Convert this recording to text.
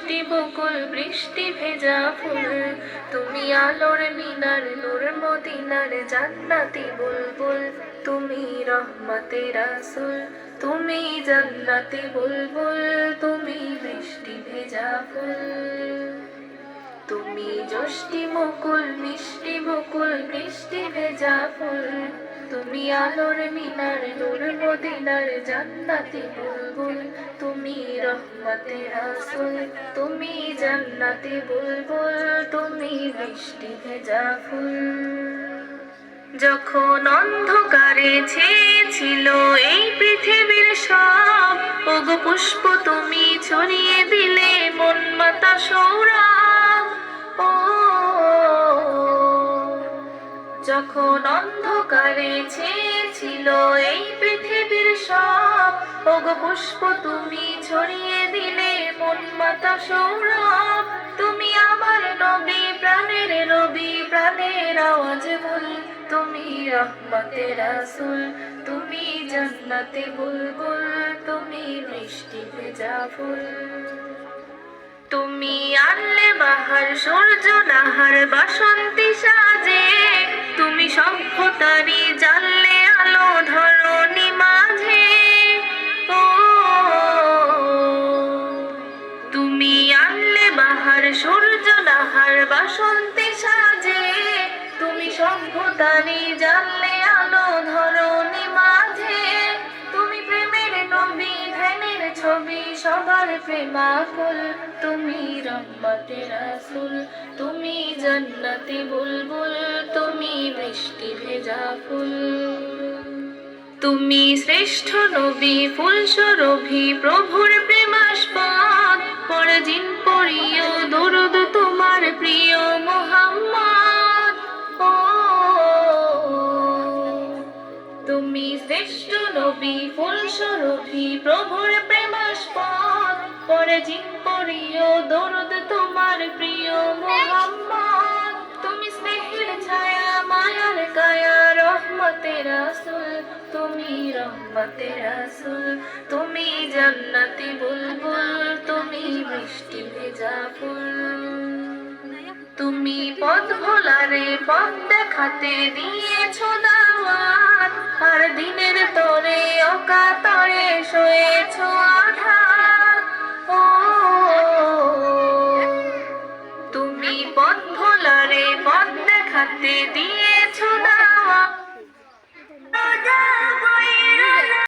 জষ্টি বকুল বৃষ্টি ভেজা ফুল, তুমি আলোর মিনার নূর মদিনার জান্নাতি বুলবুল, তুমি রহমতে রাসূল, তুমি জান্নাতি বুলবুল, তুমি বৃষ্টি ভেজা ফুল। তুমি জষ্টি মুকুল মিষ্টি বকুল বৃষ্টি ভেজা ফুল, তুমি আলোর মিনার নূর মদিনার জান্নাতি বুলবুল, তুমি রহমতে রাসূল, তুমি জান্নাতি বুলবুল, তুমি বৃষ্টি ভেজা ফুল। যখন অন্ধকারে ছেয়েছিল এই পৃথিবীর সব, ওগো পুষ্প তুমি ছড়িয়ে দিলে মন মাতা সৌরভ। ও যখন অন্ধকারে ছেয়েছিল এই পৃথিবীর সব, ওগো পুষ্প তুমি ছড়িয়ে দিলে মন মাতা সৌরভ। তুমি আমার নবী প্রাণের রবি প্রাণের আওয়াজ বল, তুমি রহমতে রাসূল, তুমি জান্নাতি বুলবুল, তুমি বৃষ্টি ভেজা ফুল। তুমি আনলে বাহার সূর্য নাহার বাসন্তী সাজে, তুমি সভ্যতারি জানলে আলো ধরণী মাঝে। ও তুমি আনলে বাহার সূর্য নাহার বাসন্তী সাজে, তুমি সভ্যতারি জানলে আলো ধরণী মাঝে। তুমি প্রেমের নবী ধ্যানের ছবি সবার প্রেমাকুল, তুমি রহমতে রাসূল, তুমি জান্নাতি বুলবুল, তুমি বৃষ্টি ভেজা ফুল। তুমি শ্রেষ্ঠ নবী ফুল সুরভি প্রভুর প্রেমাস্পদ, পরজিন পড়িও দরুদ তোমার প্রিয় মুহাম্মদ। ও তুমি শ্রেষ্ঠ নবী ফুল সুরভি প্রভুর প্রেমাস্পদ, পরজিন পড়িও দরুদ তোমার প্রিয় মুহাম্মদ। তুমি স্নেহের ছায়া মায়ার কায়া রহমতে রাসূল, তুমি রহমতে রাসূল, তুমি জান্নাতি বুলবুল, তুমি বৃষ্টি ভেজা ফুল। তুমি পথ ভোলারে পথ দেখাতে দিয়েছো দাওয়াত, আর দিনের তরে অকাতরে সয়েছো